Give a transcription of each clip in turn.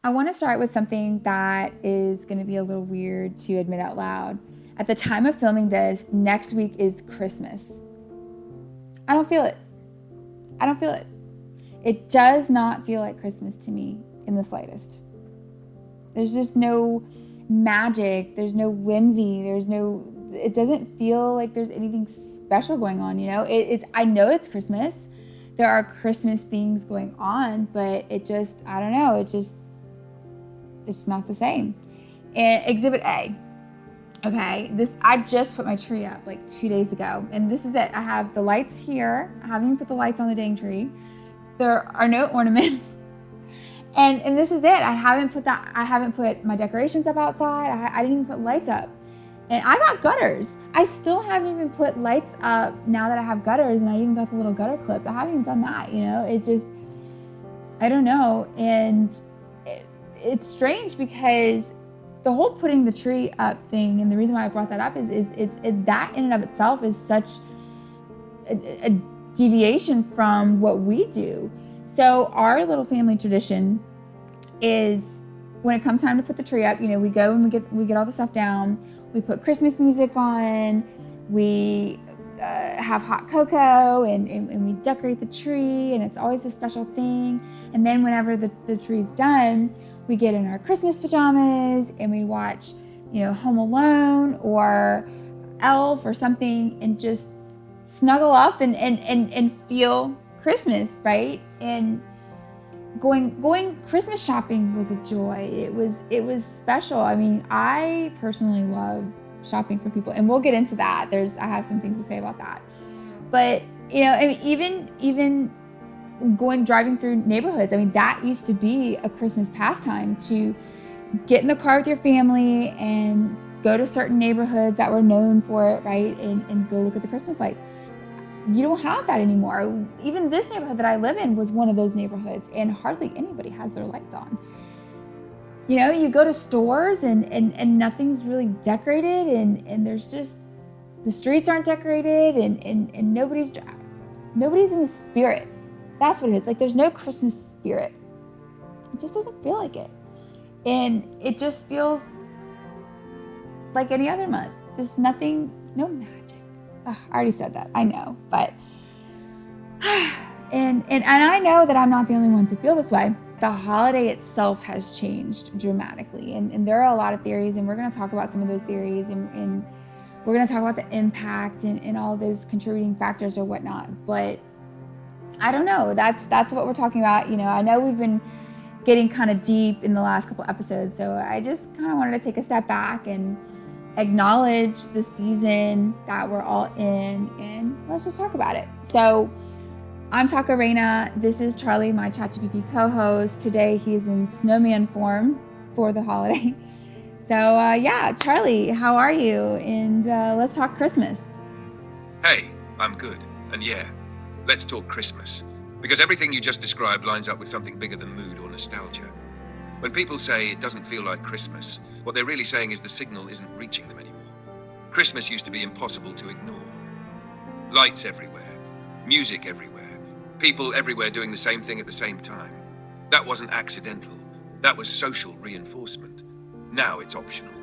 I want to start with something that is going to be a little weird to admit out loud. At the time of filming this, next week is Christmas. I don't feel it. I don't feel it. It does not feel like Christmas to me in the slightest. There's just no magic. There's no whimsy. It doesn't feel like there's anything special going on, you know? I know it's Christmas. There are Christmas things going on, but I don't know. It's not the same. And Exhibit A. Okay, I just put my tree up like 2 days ago, and this is it. I have the lights here. I haven't even put the lights on the dang tree. There are no ornaments. And this is it. I haven't put my decorations up outside. I didn't even put lights up. And I got gutters. I still haven't even put lights up now that I have gutters, and I even got the little gutter clips. I haven't even done that, you know? It's just, I don't know. And it's strange because the whole putting the tree up thing, and the reason why I brought that up is that in and of itself is such a deviation from what we do. So our little family tradition is when it comes time to put the tree up, you know, we go and we get all the stuff down. We put Christmas music on. We have hot cocoa and we decorate the tree, and it's always a special thing. And then whenever the tree's done, we get in our Christmas pajamas and we watch, you know, Home Alone or Elf or something and just snuggle up and feel Christmas, right? And going Christmas shopping was a joy. It was special. I mean, I personally love shopping for people, and we'll get into that. I have some things to say about that. But, you know, I mean, even driving through neighborhoods, I mean, that used to be a Christmas pastime, to get in the car with your family and go to certain neighborhoods that were known for it, right? And go look at the Christmas lights. You don't have that anymore. Even this neighborhood that I live in was one of those neighborhoods, and hardly anybody has their lights on. You know, you go to stores and nothing's really decorated, and there's just, the streets aren't decorated, and nobody's in the spirit. That's what it is. Like, there's no Christmas spirit. It just doesn't feel like it. And it just feels like any other month. There's nothing, no magic. Ugh, I already said that, I know, but, and I know that I'm not the only one to feel this way. The holiday itself has changed dramatically, and there are a lot of theories, and we're gonna talk about some of those theories, and we're gonna talk about the impact and all of those contributing factors or whatnot, but I don't know, that's what we're talking about. You know, I know we've been getting kind of deep in the last couple episodes, so I just kind of wanted to take a step back and acknowledge the season that we're all in, and let's just talk about it. So I'm Taco Reina. This is Charlie, my ChatGPT co-host. Today he's in snowman form for the holiday. So yeah, Charlie, how are you? And let's talk Christmas. Hey, I'm good. And yeah, let's talk Christmas. Because everything you just described lines up with something bigger than mood or nostalgia. When people say it doesn't feel like Christmas, what they're really saying is the signal isn't reaching them anymore. Christmas used to be impossible to ignore. Lights everywhere, music everywhere, people everywhere doing the same thing at the same time. That wasn't accidental. That was social reinforcement. Now it's optional.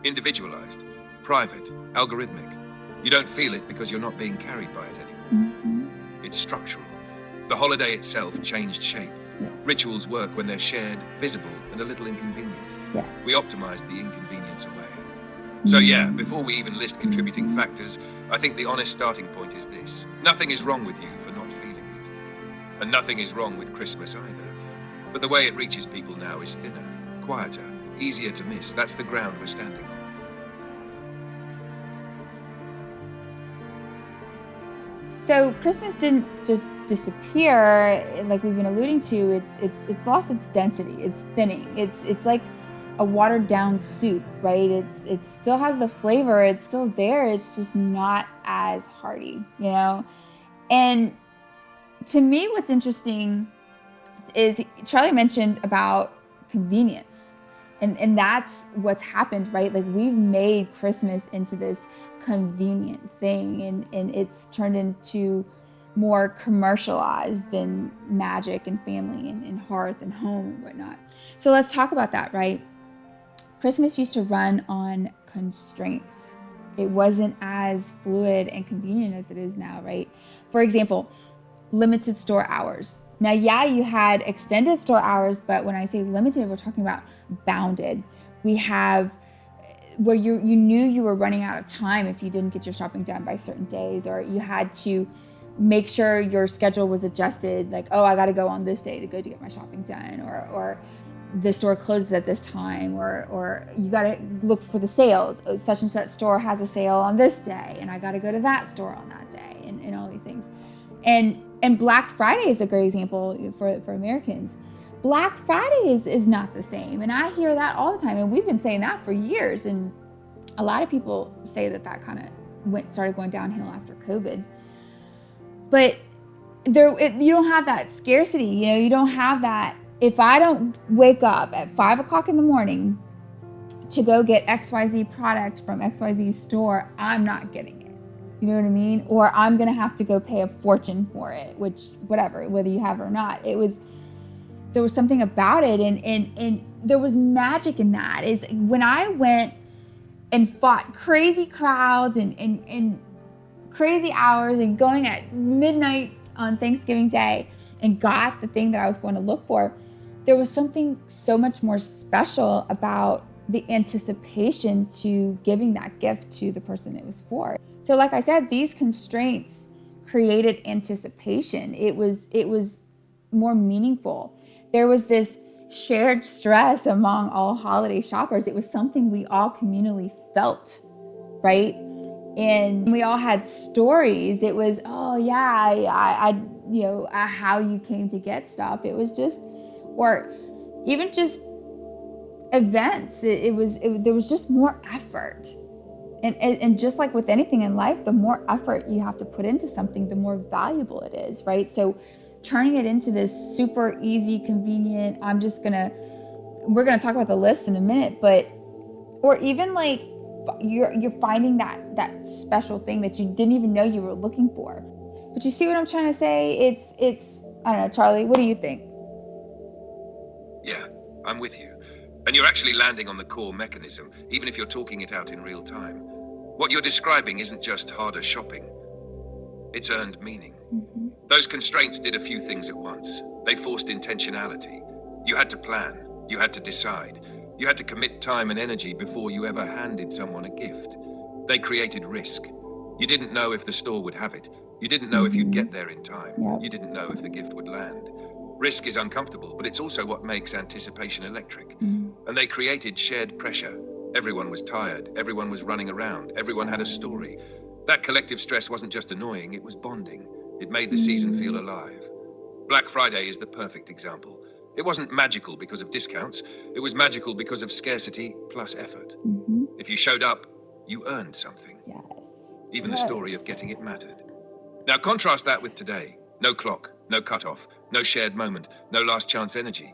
Individualized, private, algorithmic. You don't feel it because you're not being carried by it anymore. Mm-hmm. It's structural. The holiday itself changed shape. Yes. Rituals work when they're shared, visible, and a little inconvenient. Yes. We optimize the inconvenience away. So yeah, before we even list contributing factors, I think the honest starting point is this. Nothing is wrong with you for not feeling it. And nothing is wrong with Christmas either. But the way it reaches people now is thinner, quieter, easier to miss. That's the ground we're standing on. So Christmas didn't just disappear, like we've been alluding to. It's lost its density. It's thinning. It's like a watered down soup, right? It still has the flavor. It's still there. It's just not as hearty, you know? And to me, what's interesting is Charlie mentioned about convenience. And that's what's happened, right? Like, we've made Christmas into this convenient thing, and it's turned into more commercialized than magic and family and hearth and home and whatnot. So let's talk about that, right? Christmas used to run on constraints. It wasn't as fluid and convenient as it is now, right? For example, limited store hours. Now, yeah, you had extended store hours, but when I say limited, we're talking about bounded. We have where you knew you were running out of time if you didn't get your shopping done by certain days, or you had to make sure your schedule was adjusted, like, oh, I got to go on this day to go to get my shopping done, or the store closes at this time, or you got to look for the sales. Oh, such and such store has a sale on this day, and I got to go to that store on that day, and all these things. And Black Friday is a great example for Americans. Black Friday is not the same, and I hear that all the time, and we've been saying that for years. And a lot of people say that kind of started going downhill after COVID. But you don't have that scarcity, you don't have that. If I don't wake up at 5 o'clock in the morning to go get XYZ product from XYZ store, I'm not getting it. You know what I mean? Or I'm going to have to go pay a fortune for it, which, whatever, whether you have it or not. There was something about it, and there was magic in that. Is when I went and fought crazy crowds and crazy hours and going at midnight on Thanksgiving Day and got the thing that I was going to look for, there was something so much more special about the anticipation to giving that gift to the person it was for. So like I said, these constraints created anticipation. It was more meaningful. There was this shared stress among all holiday shoppers. It was something we all communally felt, right? And we all had stories. It was, oh yeah, how you came to get stuff. It was just, or even just events. There was just more effort. And just like with anything in life, the more effort you have to put into something, the more valuable it is, right? So turning it into this super easy, convenient, we're gonna talk about the list in a minute, or even like you're finding that special thing that you didn't even know you were looking for. But you see what I'm trying to say? It's I don't know, Charlie, what do you think? Yeah, I'm with you. And you're actually landing on the core mechanism, even if you're talking it out in real time. What you're describing isn't just harder shopping. It's earned meaning. Mm-hmm. Those constraints did a few things at once. They forced intentionality. You had to plan. You had to decide. You had to commit time and energy before you ever handed someone a gift. They created risk. You didn't know if the store would have it. You didn't know if you'd get there in time. Yep. You didn't know if the gift would land. Risk is uncomfortable, but it's also what makes anticipation electric. And they created shared pressure. Everyone was tired. Everyone was running around. Everyone had a story. That collective stress wasn't just annoying, it was bonding. It made the season feel alive. Black Friday is the perfect example. It wasn't magical because of discounts. It was magical because of scarcity plus effort. Mm-hmm. If you showed up, you earned something. Yes. Even the story of getting it mattered. Now contrast that with today. No clock, no cutoff, no shared moment, no last chance energy.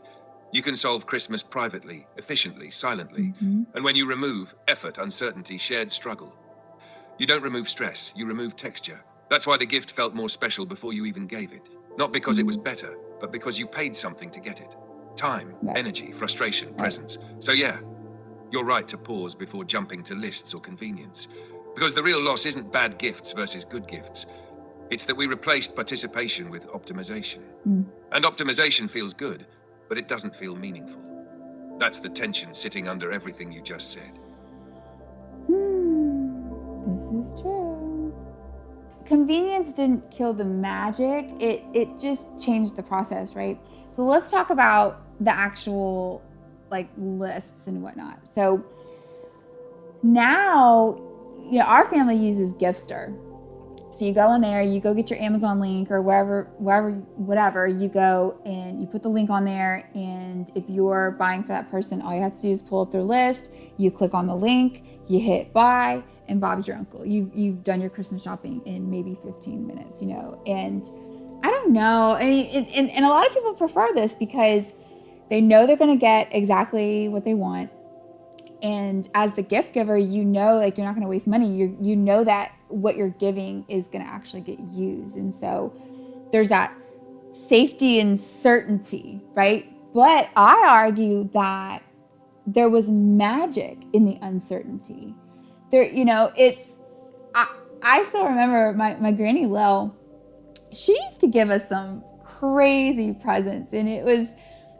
You can solve Christmas privately, efficiently, silently. Mm-hmm. And when you remove effort, uncertainty, shared struggle, you don't remove stress, you remove texture. That's why the gift felt more special before you even gave it. Not because it was better, but because you paid something to get it. Time, energy, frustration, presence. So yeah, you're right to pause before jumping to lists or convenience. Because the real loss isn't bad gifts versus good gifts. It's that we replaced participation with optimization. And optimization feels good, but it doesn't feel meaningful. That's the tension sitting under everything you just said. This is true. Convenience didn't kill the magic. It just changed the process, right? So let's talk about the actual lists and whatnot. So now, our family uses Giftster. So you go on there, you go get your Amazon link or whatever, you go and you put the link on there. And if you're buying for that person, all you have to do is pull up their list. You click on the link, you hit buy, and Bob's your uncle. You've done your Christmas shopping in maybe 15 minutes, and I don't know. I mean, and a lot of people prefer this because they know they're going to get exactly what they want. And as the gift giver, you know, like you're not going to waste money. You know that what you're giving is going to actually get used. And so there's that safety and certainty, right? But I argue that there was magic in the uncertainty. There, you know, I still remember my Granny Lil, she used to give us some crazy presents. And it was,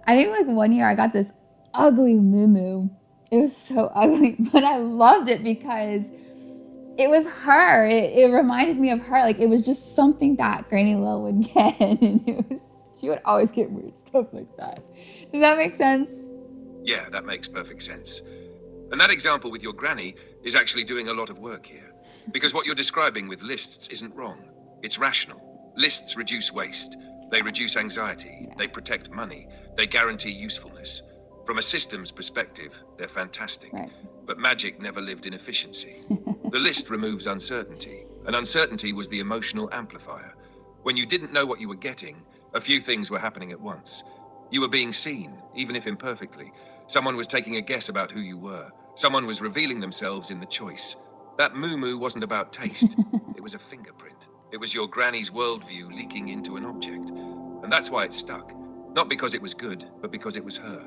I think like one year I got this ugly muumuu. It was so ugly, but I loved it because it was her. It reminded me of her. Like it was just something that Granny Lil would get. And she would always get weird stuff like that. Does that make sense? Yeah, that makes perfect sense. And that example with your granny is actually doing a lot of work here. Because what you're describing with lists isn't wrong. It's rational. Lists reduce waste. They reduce anxiety. Yeah. They protect money. They guarantee usefulness. From a systems perspective, they're fantastic. Right. But magic never lived in efficiency. The list removes uncertainty, and uncertainty was the emotional amplifier. When you didn't know what you were getting, a few things were happening at once. You were being seen, even if imperfectly. Someone was taking a guess about who you were. Someone was revealing themselves in the choice. That muumuu wasn't about taste. It was a fingerprint. It was your granny's worldview leaking into an object. And that's why it stuck. Not because it was good, but because it was her.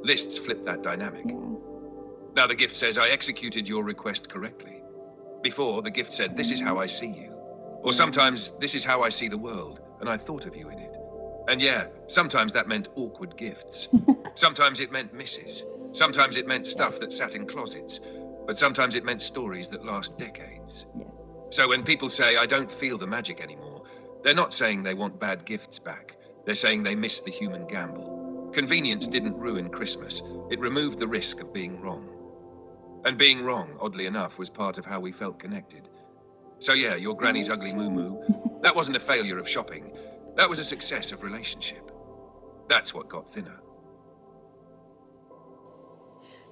Lists flip that dynamic. Yeah. Now the gift says, I executed your request correctly. Before, the gift said, this is how I see you. Or sometimes, this is how I see the world, and I thought of you in it. And yeah, sometimes that meant awkward gifts. Sometimes it meant misses. Sometimes it meant stuff that sat in closets. But sometimes it meant stories that last decades. Yes. So when people say, I don't feel the magic anymore, they're not saying they want bad gifts back. They're saying they miss the human gamble. Convenience didn't ruin Christmas. It removed the risk of being wrong. And being wrong, oddly enough, was part of how we felt connected. So yeah, your granny's ugly muumuu, that wasn't a failure of shopping. That was a success of relationship. That's what got thinner.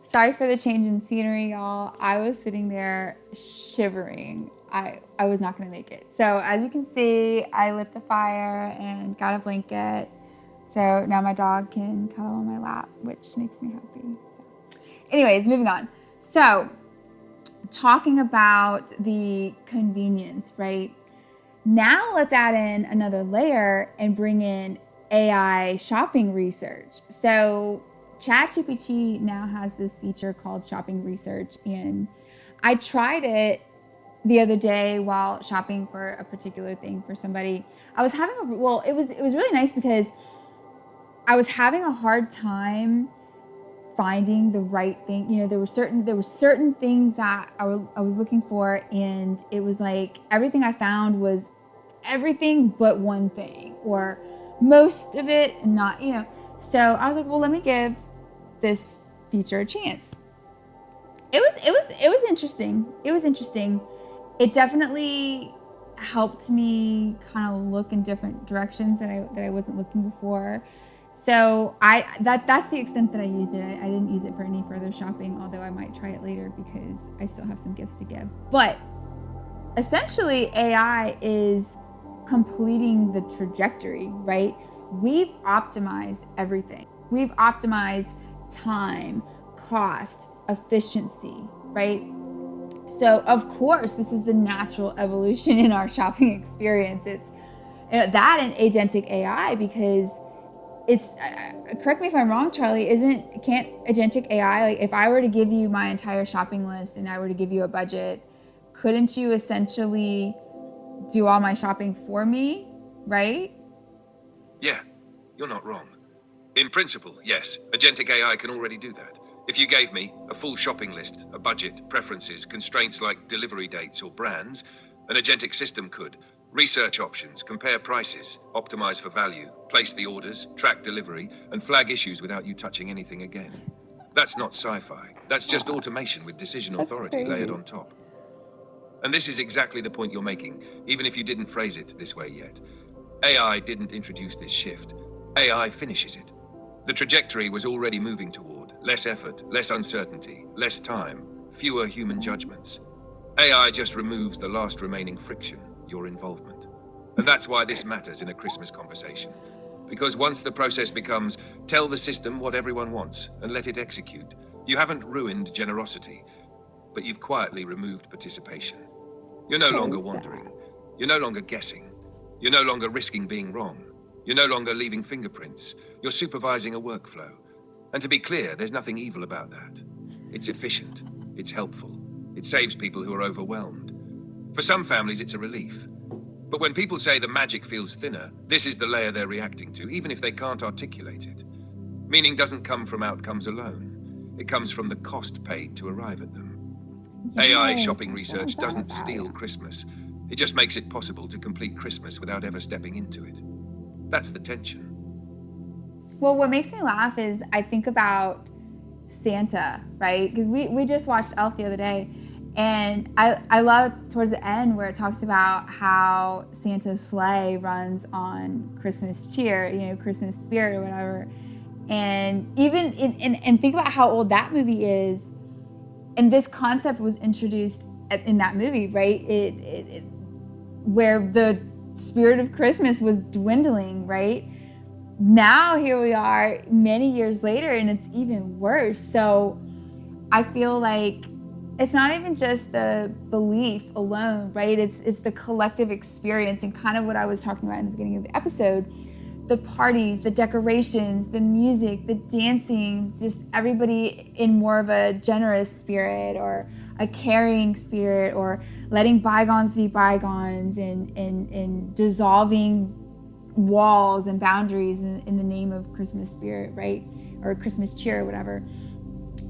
Sorry for the change in scenery, y'all. I was sitting there shivering. I was not going to make it. So as you can see, I lit the fire and got a blanket. So now my dog can cuddle on my lap, which makes me happy. So, anyways, moving on. So talking about the convenience, right? Now let's add in another layer and bring in AI shopping research. So ChatGPT now has this feature called shopping research, and I tried it the other day while shopping for a particular thing for somebody. I was having it was really nice because I was having a hard time finding the right thing. You know, there were certain things that I was looking for, and it was like everything I found was everything but one thing, or most of it not, you know. So I was like, well, let me give this feature a chance. It was interesting. It was interesting. It definitely helped me kind of look in different directions that I wasn't looking before. So that's the extent that I used it. I didn't use it for any further shopping, although I might try it later because I still have some gifts to give. But essentially, AI is completing the trajectory, right? We've optimized everything. We've optimized time, cost, efficiency, right? So of course, this is the natural evolution in our shopping experience. It's that and agentic AI, because it's, correct me if I'm wrong, Charlie, can't agentic AI, like if I were to give you my entire shopping list and I were to give you a budget, couldn't you essentially do all my shopping for me, right? Yeah, you're not wrong. In principle, yes, agentic AI can already do that. If you gave me a full shopping list, a budget, preferences, constraints like delivery dates or brands, an agentic system could research options, compare prices, optimize for value, place the orders, track delivery, and flag issues without you touching anything again. That's not sci-fi. That's just automation with decision authority layered on top. And this is exactly the point you're making, even if you didn't phrase it this way yet. AI didn't introduce this shift. AI finishes it. The trajectory was already moving toward less effort, less uncertainty, less time, fewer human judgments. AI just removes the last remaining friction, your involvement. And that's why this matters in a Christmas conversation. Because once the process becomes, tell the system what everyone wants and let it execute, You haven't ruined generosity, but you've quietly removed participation. You're no So longer sad. wandering. You're no longer guessing. You're no longer risking being wrong. You're no longer leaving fingerprints. You're supervising a workflow. And to be clear, there's nothing evil about that. It's efficient. It's helpful. It saves people who are overwhelmed. For some families, it's a relief. But when people say the magic feels thinner, this is the layer they're reacting to, even if they can't articulate it. Meaning doesn't come from outcomes alone. It comes from the cost paid to arrive at them. AI Yes, shopping that's research what I'm doesn't talking steal about. Christmas. It just makes it possible to complete Christmas without ever stepping into it. That's the tension. Well, what makes me laugh is I think about Santa, right? Because we just watched Elf the other day, and I love towards the end where it talks about how Santa's sleigh runs on Christmas cheer, Christmas spirit or whatever. And even and think about how old that movie is, and this concept was introduced in that movie, right? It where the spirit of Christmas was dwindling, right? Now here we are many years later and it's even worse. So I feel like it's not even just the belief alone, right? It's the collective experience, and kind of what I was talking about in the beginning of the episode. The parties, the decorations, the music, the dancing, just everybody in more of a generous spirit or a caring spirit, or letting bygones be bygones, and dissolving walls and boundaries in the name of Christmas spirit, right? Or Christmas cheer or whatever.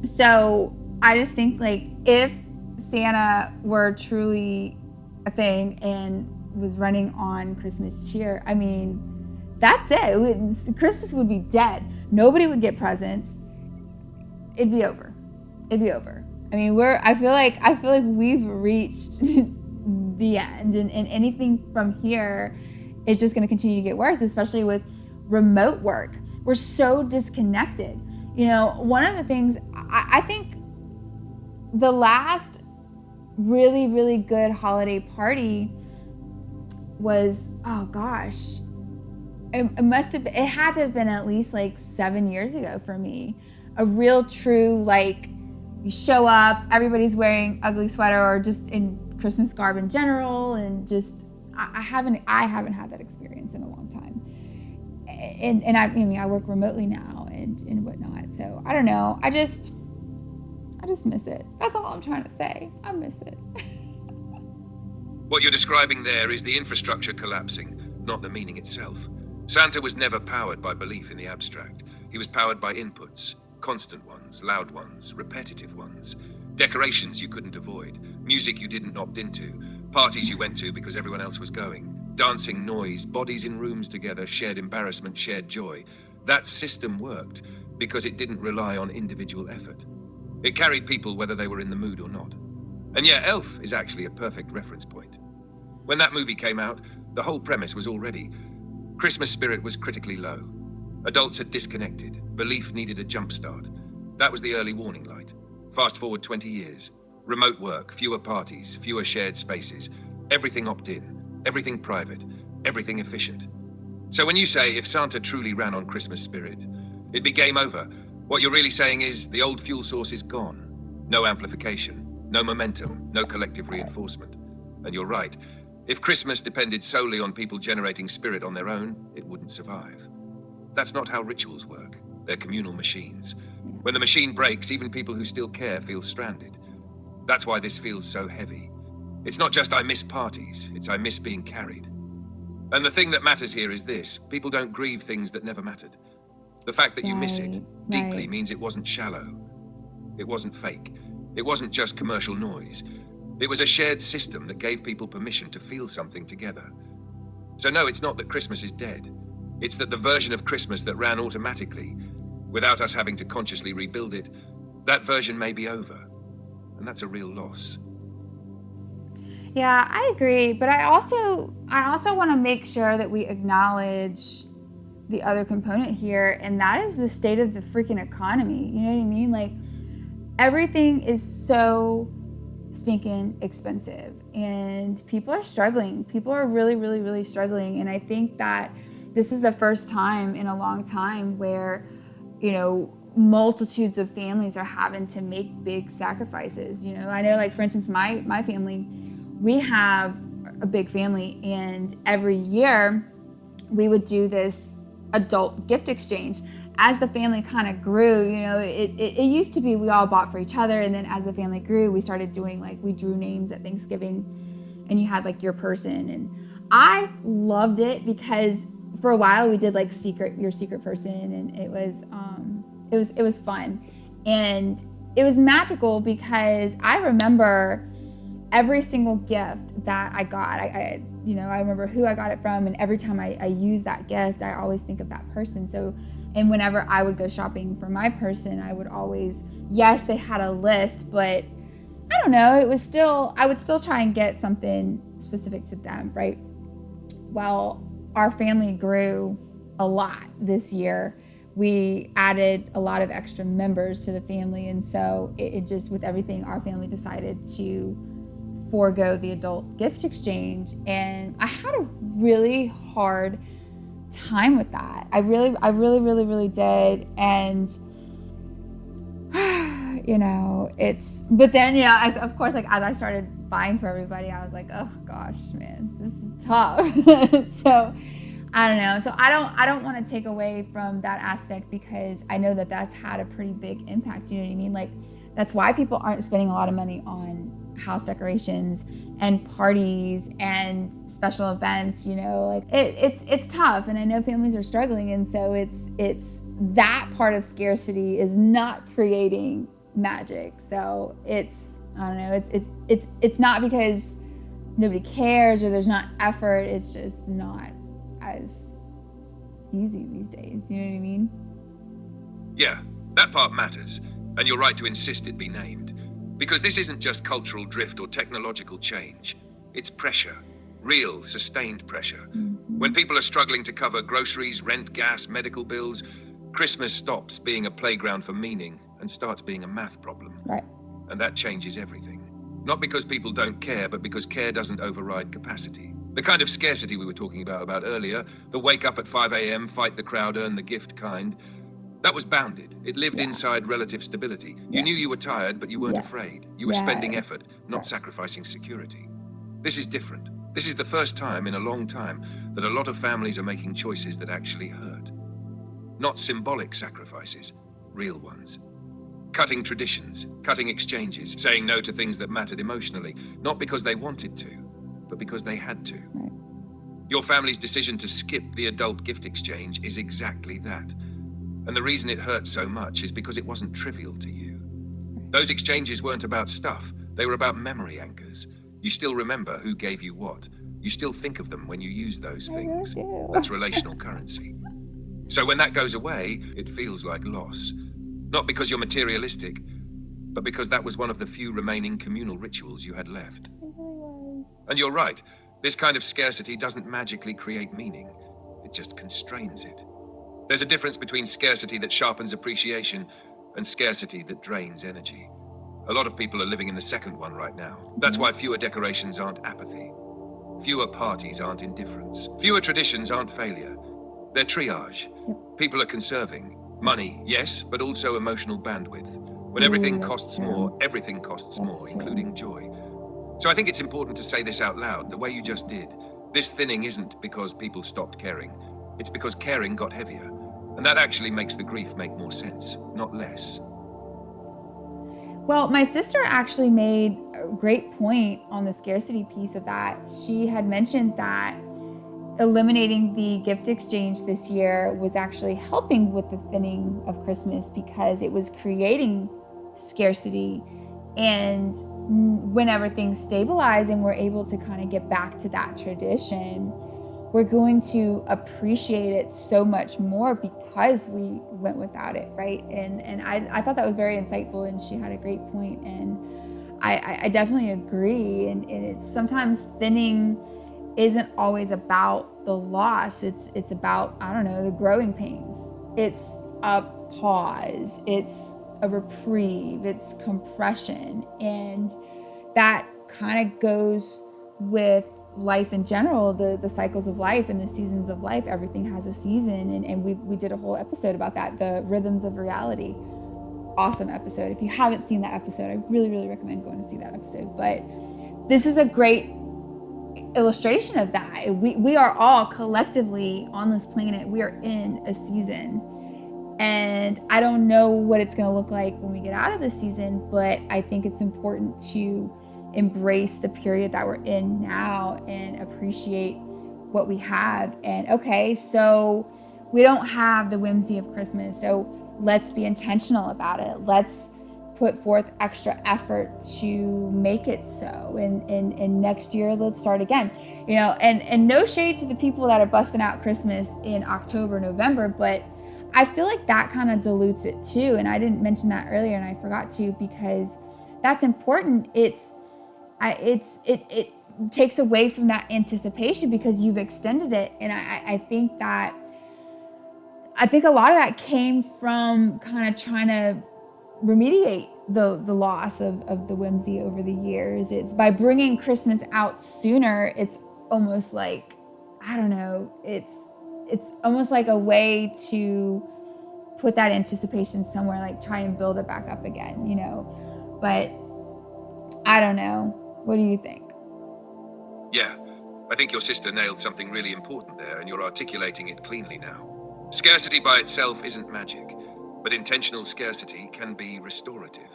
So I just think, like, if Santa were truly a thing and was running on Christmas cheer, I mean, that's it. Christmas would be dead. Nobody would get presents. It'd be over. It'd be over. I mean, I feel like we've reached the end, and anything from here is just going to continue to get worse, especially with remote work. We're so disconnected. One of the things I think the last really, really good holiday party was, oh gosh, it had to have been at least like 7 years ago for me. A real true, like, you show up, everybody's wearing ugly sweater or just in Christmas garb in general, and just I haven't had that experience in a long time. And I work remotely now and whatnot. So I don't know. I just miss it. That's all I'm trying to say. I miss it. What you're describing there is the infrastructure collapsing, not the meaning itself. Santa was never powered by belief in the abstract. He was powered by inputs, constant ones, loud ones, repetitive ones, decorations you couldn't avoid, music you didn't opt into, parties you went to because everyone else was going, dancing noise, bodies in rooms together, shared embarrassment, shared joy. That system worked because it didn't rely on individual effort. It carried people whether they were in the mood or not. And yeah, Elf is actually a perfect reference point. When that movie came out, the whole premise was already Christmas spirit was critically low. Adults had disconnected. Belief needed a jump start. That was the early warning light. Fast forward 20 years. Remote work, fewer parties, fewer shared spaces. Everything opt-in, everything private, everything efficient. So when you say if Santa truly ran on Christmas spirit, it'd be game over. What you're really saying is the old fuel source is gone. No amplification, no momentum, no collective reinforcement. And you're right. If Christmas depended solely on people generating spirit on their own, it wouldn't survive. That's not how rituals work. They're communal machines. When the machine breaks, even people who still care feel stranded. That's why this feels so heavy. It's not just I miss parties, it's I miss being carried. And the thing that matters here is this: people don't grieve things that never mattered. The fact that you miss it deeply means it wasn't shallow. It wasn't fake. It wasn't just commercial noise. It was a shared system that gave people permission to feel something together. So no, it's not that Christmas is dead. It's that the version of Christmas that ran automatically, without us having to consciously rebuild it, that version may be over. And that's a real loss. Yeah, I agree. But I also want to make sure that we acknowledge the other component here, and that is the state of the freaking economy. You know what I mean? Like, everything is so stinking expensive, and people are struggling. People are really, really, really struggling. And I think that this is the first time in a long time where, multitudes of families are having to make big sacrifices. You know, I know, like, for instance, my family, we have a big family, and every year we would do this adult gift exchange. As the family kind of grew, you know, it used to be we all bought for each other, and then as the family grew, we started doing, like, we drew names at Thanksgiving, and you had, like, your person. And I loved it because for a while we did, like, your secret person, and it was fun. And it was magical because I remember every single gift that I got. I remember who I got it from, and every time I use that gift, I always think of that person. So, and whenever I would go shopping for my person, I would always, yes, they had a list, but I don't know, I would still try and get something specific to them, right? Well, our family grew a lot this year. We added a lot of extra members to the family, and so it just, with everything, our family decided to forego the adult gift exchange, and I had a really hard time with that. I really did. And you know, but then, you know, as I started buying for everybody, I was like, oh gosh, man, this is tough. So I don't know. So I don't want to take away from that aspect, because I know that that's had a pretty big impact. You know what I mean? Like, that's why people aren't spending a lot of money on house decorations and parties and special events. You know, like, it's tough, and I know families are struggling, and so it's that part of scarcity is not creating magic. So I don't know, it's not because nobody cares or there's not effort, it's just not as easy these days. You know what I mean? Yeah, that part matters, and you're right to insist it be named. Because this isn't just cultural drift or technological change. It's pressure, real, sustained pressure. Mm-hmm. When people are struggling to cover groceries, rent, gas, medical bills, Christmas stops being a playground for meaning and starts being a math problem. Right. And that changes everything. Not because people don't care, but because care doesn't override capacity. The kind of scarcity we were talking about earlier, the wake up at 5 a.m., fight the crowd, earn the gift kind, that was bounded. It lived inside relative stability. You knew you were tired, but you weren't afraid. You were spending effort, not sacrificing security. This is different. This is the first time in a long time that a lot of families are making choices that actually hurt. Not symbolic sacrifices, real ones. Cutting traditions, cutting exchanges, saying no to things that mattered emotionally, not because they wanted to, but because they had to. Right. Your family's decision to skip the adult gift exchange is exactly that. And the reason it hurt so much is because it wasn't trivial to you. Those exchanges weren't about stuff. They were about memory anchors. You still remember who gave you what. You still think of them when you use those things. That's relational currency. So when that goes away, it feels like loss. Not because you're materialistic, but because that was one of the few remaining communal rituals you had left. It really was. And you're right. This kind of scarcity doesn't magically create meaning. It just constrains it. There's a difference between scarcity that sharpens appreciation and scarcity that drains energy. A lot of people are living in the second one right now. That's why fewer decorations aren't apathy. Fewer parties aren't indifference. Fewer traditions aren't failure. They're triage. Yep. People are conserving. Money, yes, but also emotional bandwidth. When everything costs more, everything costs more, including joy. So I think it's important to say this out loud, the way you just did. This thinning isn't because people stopped caring. It's because caring got heavier. And that actually makes the grief make more sense, not less. Well, my sister actually made a great point on the scarcity piece of that. She had mentioned that eliminating the gift exchange this year was actually helping with the thinning of Christmas, because it was creating scarcity. And whenever things stabilize and we're able to kind of get back to that tradition, we're going to appreciate it so much more because we went without it, right? And I thought that was very insightful, and she had a great point, and I definitely agree. And it's sometimes thinning isn't always about the loss. It's about, I don't know, the growing pains. It's a pause. It's a reprieve. It's compression. And that kind of goes with life in general, the cycles of life and the seasons of life. Everything has a season, and we did a whole episode about that, the rhythms of reality. Awesome episode. If you haven't seen that episode, I really, really recommend going and see that episode. But this is a great illustration of that. We are all collectively on this planet, we are in a season. And I don't know what it's going to look like when we get out of this season, but I think it's important to embrace the period that we're in now and appreciate what we have. And okay, so we don't have the whimsy of Christmas, so let's be intentional about it. Let's put forth extra effort to make it so. And next year, let's start again. You know, and no shade to the people that are busting out Christmas in October, November, but I feel like that kind of dilutes it too. And I didn't mention that earlier, and I forgot to, because that's important. It takes away from that anticipation because you've extended it. And I think a lot of that came from kind of trying to remediate the loss of the whimsy over the years. It's by bringing Christmas out sooner, it's almost like, I don't know, it's almost like a way to put that anticipation somewhere, like try and build it back up again, you know. But I don't know. What do you think? Yeah, I think your sister nailed something really important there, and you're articulating it cleanly now. Scarcity by itself isn't magic, but intentional scarcity can be restorative.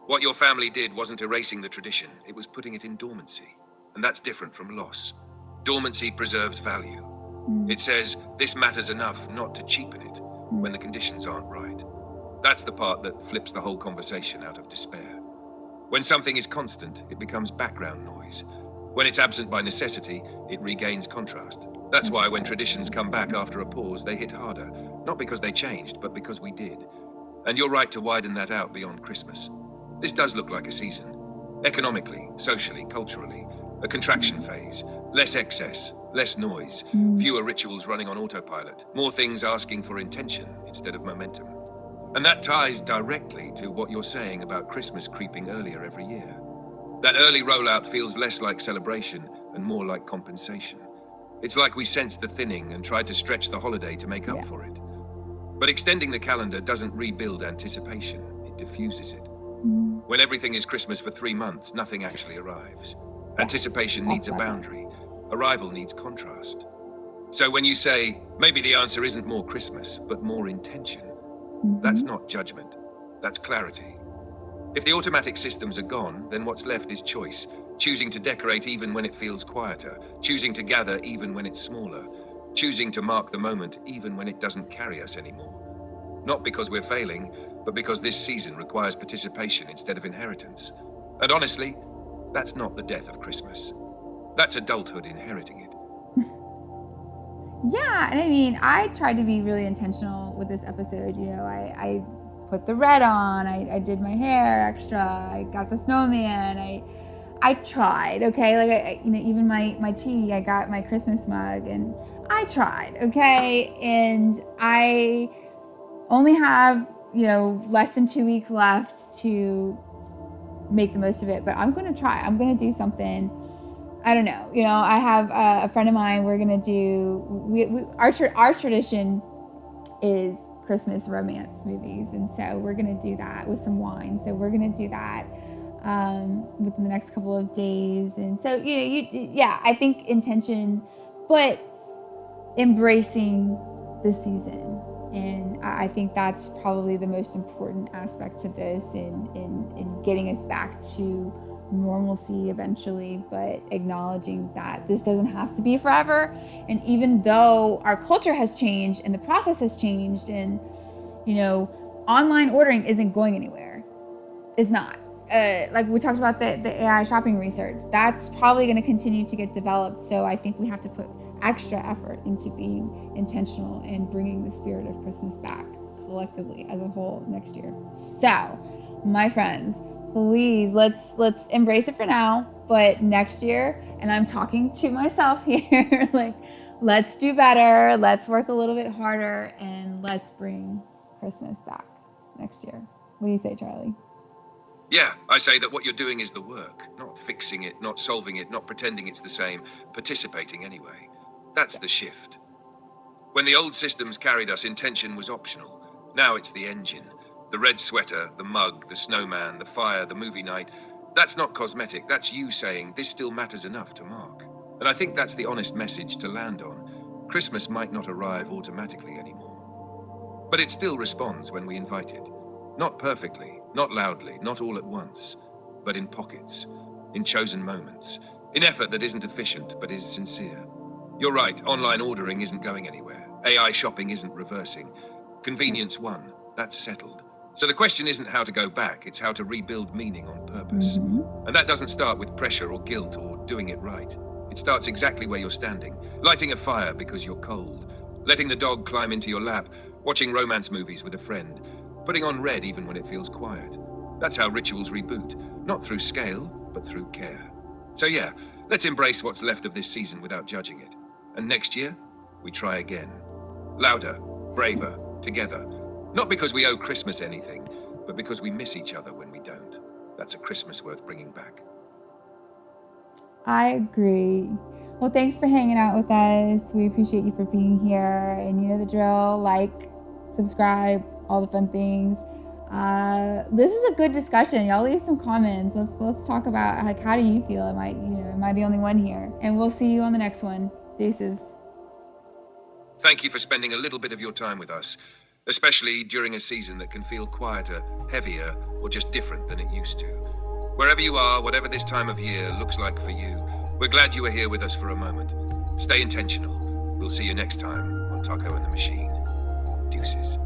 What your family did wasn't erasing the tradition, it was putting it in dormancy. And that's different from loss. Dormancy preserves value. It says, this matters enough not to cheapen it when the conditions aren't right. That's the part that flips the whole conversation out of despair. When something is constant, it becomes background noise. When it's absent by necessity, it regains contrast. That's why when traditions come back after a pause, they hit harder. Not because they changed, but because we did. And you're right to widen that out beyond Christmas. This does look like a season. Economically, socially, culturally. A contraction phase. Less excess, less noise. Fewer rituals running on autopilot. More things asking for intention instead of momentum. And that ties directly to what you're saying about Christmas creeping earlier every year. That early rollout feels less like celebration and more like compensation. It's like we sensed the thinning and tried to stretch the holiday to make up for it. But extending the calendar doesn't rebuild anticipation, it diffuses it. When everything is Christmas for 3 months, nothing actually arrives. Anticipation needs a boundary. Arrival needs contrast. So when you say, maybe the answer isn't more Christmas, but more intention, that's not judgment, that's clarity. If the automatic systems are gone, then what's left is choice. Choosing to decorate even when it feels quieter. Choosing to gather even when it's smaller. Choosing to mark the moment even when it doesn't carry us anymore. Not because we're failing, but because this season requires participation instead of inheritance. And honestly, that's not the death of Christmas. That's adulthood inheriting it. Yeah, and I mean, I tried to be really intentional with this episode. You know, I put the red on, I did my hair extra, I got the snowman, I tried, okay? Like, you know, even my tea, I got my Christmas mug, and I tried, okay? And I only have, you know, less than 2 weeks left to make the most of it, but I'm gonna try. I'm gonna do something. I don't know. You know, I have a friend of mine. We're gonna do our tradition is Christmas romance movies, and so we're gonna do that with some wine. So we're gonna do that within the next couple of days. And so yeah, I think intention, but embracing the season. And I think that's probably the most important aspect to this in getting us back to normalcy eventually, but acknowledging that this doesn't have to be forever. And even though our culture has changed and the process has changed, and, you know, online ordering isn't going anywhere. It's not. Like we talked about the AI shopping research, that's probably going to continue to get developed. So I think we have to put extra effort into being intentional and bringing the spirit of Christmas back collectively as a whole next year. So, my friends, please let's embrace it for now, but next year, and I'm talking to myself here, like, let's do better, let's work a little bit harder, and let's bring Christmas back next year. What do you say, Charlie? Yeah, I say that what you're doing is the work, not fixing it, not solving it, not pretending it's the same, participating anyway. That's the shift. When the old systems carried us, intention was optional. Now it's the engine. The red sweater, the mug, the snowman, the fire, the movie night. That's not cosmetic, that's you saying this still matters enough to mark. And I think that's the honest message to land on. Christmas might not arrive automatically anymore. But it still responds when we invite it. Not perfectly, not loudly, not all at once, but in pockets, in chosen moments, in effort that isn't efficient but is sincere. You're right, online ordering isn't going anywhere. AI shopping isn't reversing. Convenience won, that's settled. So the question isn't how to go back, it's how to rebuild meaning on purpose. And that doesn't start with pressure or guilt or doing it right. It starts exactly where you're standing, lighting a fire because you're cold, letting the dog climb into your lap, watching romance movies with a friend, putting on red even when it feels quiet. That's how rituals reboot, not through scale, but through care. So yeah, let's embrace what's left of this season without judging it. And next year, we try again. Louder, braver, together. Not because we owe Christmas anything, but because we miss each other when we don't. That's a Christmas worth bringing back. I agree. Well, thanks for hanging out with us. We appreciate you for being here. And you know the drill, like, subscribe, all the fun things. This is a good discussion. Y'all leave some comments. Let's talk about, like, how do you feel? Am I the only one here? And we'll see you on the next one. Deuces. Thank you for spending a little bit of your time with us, especially during a season that can feel quieter, heavier, or just different than it used to. Wherever you are, whatever this time of year looks like for you, we're glad you were here with us for a moment. Stay intentional. We'll see you next time on Taco and the Machine. Deuces.